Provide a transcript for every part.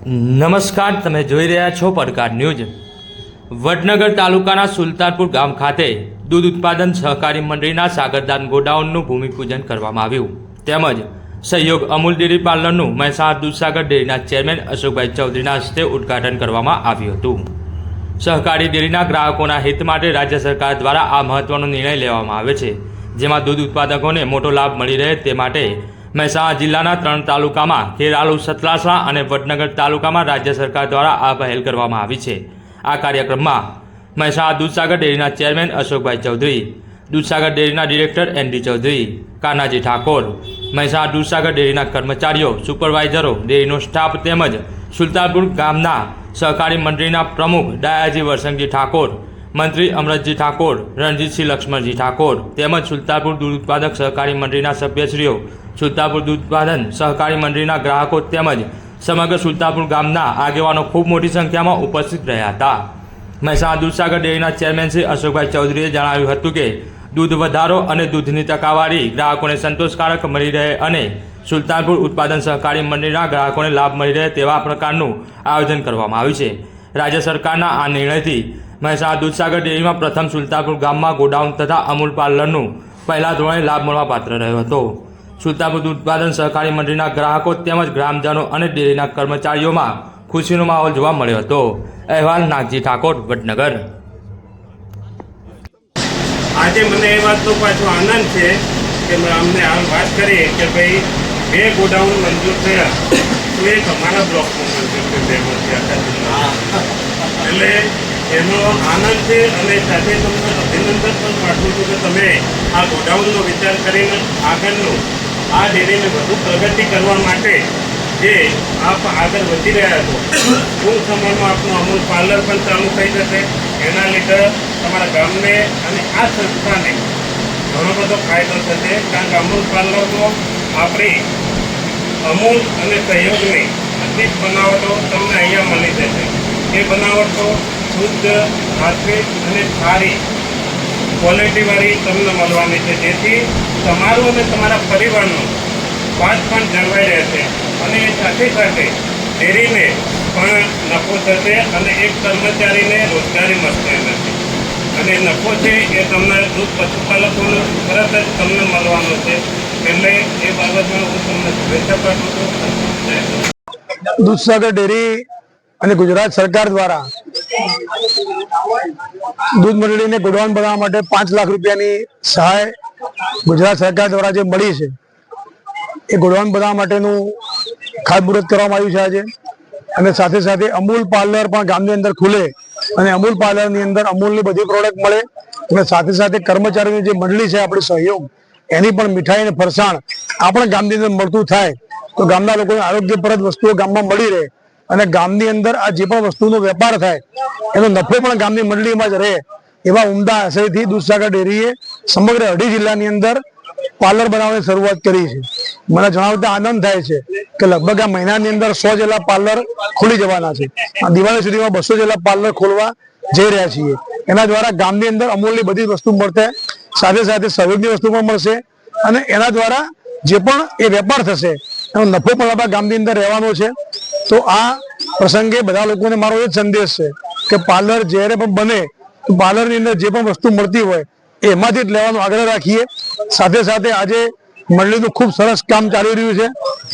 નમસ્કાર, તમે જોઈ રહ્યા છો પડકાર ન્યૂઝ। વડનગર તાલુકાના સુલતાનપુર ગામ ખાતે દૂધ ઉત્પાદન સહકારી મંડળીના સાગરદાન ગોડાઉનનું ભૂમિપૂજન કરવામાં આવ્યું તેમજ સહયોગ અમૂલ ડેરી પાર્લરનું મહેસાણા દૂધસાગર ડેરીના ચેરમેન અશોકભાઈ ચૌધરીના હસ્તે ઉદ્ઘાટન કરવામાં આવ્યું હતું। સહકારી ડેરીના ગ્રાહકોના હિત માટે રાજ્ય સરકાર દ્વારા આ મહત્વનો નિર્ણય લેવામાં આવ્યો છે, જેમાં દૂધ ઉત્પાદકોને મોટો લાભ મળી રહે તે માટે મહેસાણા જિલ્લાના 3 તાલુકામાં ખેરાલુ, સતલાસણા અને વડનગર તાલુકામાં રાજ્ય સરકાર દ્વારા આ પહેલ કરવામાં આવી છે। આ કાર્યક્રમમાં મહેસાણા દૂધસાગર ડેરીના ચેરમેન અશોકભાઈ ચૌધરી, દૂધસાગર ડેરીના ડિરેક્ટર એન.ડી. ચૌધરી, કાનાજી ઠાકોર, મહેસાણા દૂધસાગર ડેરીના કર્મચારીઓ, સુપરવાઇઝરો, ડેરીનો સ્ટાફ તેમજ સુલતાનપુર ગામના સહકારી મંડળીના પ્રમુખ ડાયાજી વરસંગજી ઠાકોર, મંત્રી અમરતજી ઠાકોર, રણજીતસિંહ લક્ષ્મણજી ઠાકોર તેમજ સુલતાનપુર દૂધ ઉત્પાદક સહકારી મંડળીના સભ્યશ્રીઓ, સુલતાનપુર દૂધ ઉત્પાદન સહકારી મંડળીના ગ્રાહકો તેમજ સમગ્ર સુલતાનપુર ગામના આગેવાનો ખૂબ મોટી સંખ્યામાં ઉપસ્થિત રહ્યા હતા। મહેસાણા દૂધસાગર ડેરીના ચેરમેન શ્રી અશોકભાઈ ચૌધરીએ જણાવ્યું હતું કે દૂધ વધારો અને દૂધની ટકાવારી ગ્રાહકોને સંતોષકારક મળી રહે અને સુલતાનપુર ઉત્પાદન સહકારી મંડળીના ગ્રાહકોને લાભ મળી રહે તેવા પ્રકારનું આયોજન કરવામાં આવ્યું છે। રાજ્ય સરકારના આ નિર્ણયથી મહેસાણા દૂધસાગર ડેરીમાં પ્રથમ સુલતાનપુર ગામમાં ગોડાઉન તથા અમૂલ પાર્લરનું પહેલા ધોરણે લાભ મળવા પાત્ર રહ્યો હતો। સુલતાનપુર દૂધ ઉત્પાદન સહકારી મંડળીના ગ્રાહકો તેમજ ગ્રામજનો અને ડેરીના કર્મચારીઓમાં ખુશીનો માહોલ જોવા મળ્યો હતો। અહેવાલ નાગજી ઠાકોર, વડનગર। આજે મને એ વાતનો પાછો આનંદ છે કે અમને હાલ વાત કરી કે ભાઈ 2 ગોડાઉન મંજૂર થયા, તો એક અમારા બ્લોકમાં મંજૂર થયા, એટલે એનો આનંદ છે। અને સાથે તમને અભિનંદન પણ પાઠવું છું કે તમે આ ગોડાઉનનો વિચાર કરીને આગળનું આ ડેરીને વધુ પ્રગતિ કરવા માટે જે આપ આગળ વધી રહ્યા છો, ટૂંક સમયમાં આપનું અમૂલ પાર્લર પણ ચાલુ થઈ જશે। એના લીધે તમારા ગામને અને આ સંસ્થાને ઘણો બધો ફાયદો થશે, કારણ કે અમૂલ પાર્લરમાં આપણી અમૂલ અને સહયોગની બધી જ બનાવટો તમને અહીંયા મળી જશે। એ બનાવટો શુદ્ધ, સાત્વિક અને સારી ક્વોલિટીવાળી તમને મળવાની છે, જેથી તમારું અને તમારા પરિવારનું સ્વાસ્થ્ય પણ જળવાઈ રહેશે અને સાથે સાથે ડેરીને પણ નફો થશે અને એક કર્મચારીને રોજગારી મળશે નથી, અને નફો છે એ તમને દૂધ પશુપાલકોને તરત જ તમને મળવાનો છે। એટલે એ બાબતમાં હું તમને શુભેચ્છા પાઠવું છું। દૂધસાગર ડેરી અને ગુજરાત સરકાર દ્વારા દૂધ મંડળીને ગોડાઉન બનાવવા માટે 5 લાખ રૂપિયાની સહાય ગુજરાત સરકાર દ્વારા જે મળી છે, એ ગોડાઉન બનાવવા માટેનું ખાતમુહૂર્ત કરવામાં આવ્યું છે આજે। અને સાથે સાથે અમૂલ પાર્લર પણ ગામની અંદર ખુલે અને અમૂલ પાર્લરની અંદર અમૂલની બધી પ્રોડક્ટ મળે, અને સાથે સાથે કર્મચારીની જે મંડળી છે આપણી સહયોગ, એની પણ મીઠાઈ અને ફરસાણ આપણા ગામની અંદર મળતું થાય તો ગામના લોકોને આરોગ્યપ્રદ વસ્તુઓ ગામમાં મળી રહે અને ગામની અંદર આ જે પણ વસ્તુનો વેપાર થાય એનો નફો પણ ગામની મંડળીમાં જ રહે, એવા ઉમદા આશયથી દૂધસાગર ડેરીએ સમગ્ર 2.5 જિલ્લાની અંદર પાર્લર બનાવવાની શરૂઆત કરી છે। મને જણાવતા આનંદ થાય છે કે લગભગ આ મહિનાની અંદર 100 જેટલા પાર્લર ખુલી જવાના છે। આ દિવાળી સુધીમાં 200 જેટલા પાર્લર ખોલવા જઈ રહ્યા છીએ। એના દ્વારા ગામની અંદર અમૂલની બધી વસ્તુ મળશે, સાથે સાથે સહયોગની વસ્તુ પણ મળશે, અને એના દ્વારા જે પણ એ વેપાર થશે એનો નફો પણ આપણા ગામની અંદર રહેવાનો છે। તો આ પ્રસંગે બધા લોકોને મારો એ જ સંદેશ છે કે પાર્લર જ્યારે પણ બને તો પાર્લરની અંદર જે પણ વસ્તુ મળતી હોય એમાંથી જ લેવાનો આગ્રહ રાખીએ। સાથે સાથે આજે મંડળીનું ખૂબ સરસ કામ ચાલી રહ્યું છે,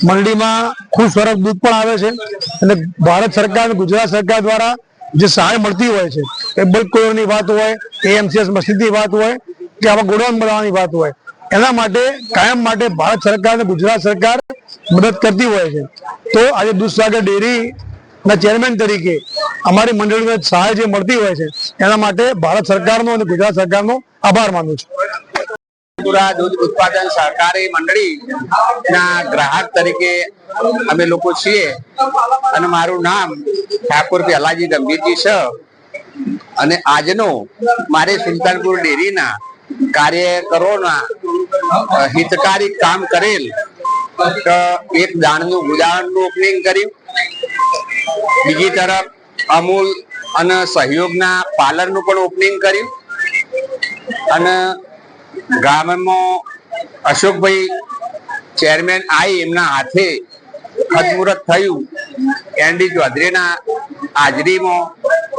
મંડળીમાં ખૂબ સરસ દૂધ પણ આવે છે, અને ભારત સરકાર અને ગુજરાત સરકાર દ્વારા જે સહાય મળતી હોય છે, એ બલ્ક કોરની વાત હોય, એએમસીએસ મસ્જિદની વાત હોય કે આવા ગોડાઉન બનાવવાની વાત હોય, એના માટે કાયમ માટે ભારત સરકાર અને ગુજરાત સરકાર મદદ કરતી હોય છે। તો આજે દૂધસાગર ડેરી ના ચેરમેન તરીકે અમારી મંડળીને સહાય જે મળતી હોય છે એના માટે ભારત સરકારનો અને ગુજરાત સરકારનો આભાર માનું છું। દૂધ ઉત્પાદન સહકારી મંડળી ના ગ્રાહક તરીકે અમે લોકો છીએ, અને મારું નામ ઠાકોર પહેલાજી ગંભીરજી છે, અને આજનો મારે સુલતાનપુર ડેરીના કાર્યકરોના હિતકારી કામ કરેલ એક દાણનું ગોડાઉનનું ઓપનિંગ કર્યું, બીજી તરફ અમૂલ અને સહયોગના પાર્લરનું પણ ઓપનિંગ કર્યું, અને ગામમાં અશોકભાઈ ચેરમેન આવી એમના હાથે ખાતમુહૂર્ત થયું એનડી ચૌધરીના હાજરીમાં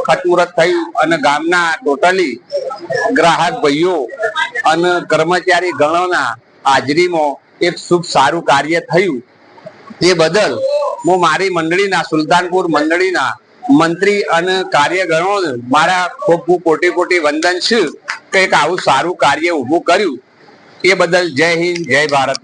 ખાતમુહૂર્ત થયું અને ગામના ટોટલી ગ્રાહક ભાઈઓ અને કર્મચારી ગણોના હાજરીમાં એક શુભ સારું કાર્ય થયું. તે બદલ હું મારી મંડળીના સુલતાનપુર મંડળીના મંત્રી અને કાર્યગણો મારા ખૂબ ખૂબ કોટી કોટી વંદન છે કે એક આવું સારું કાર્ય ઊભું કર્યું. એ બદલ જય હિન્દ, જય ભારત.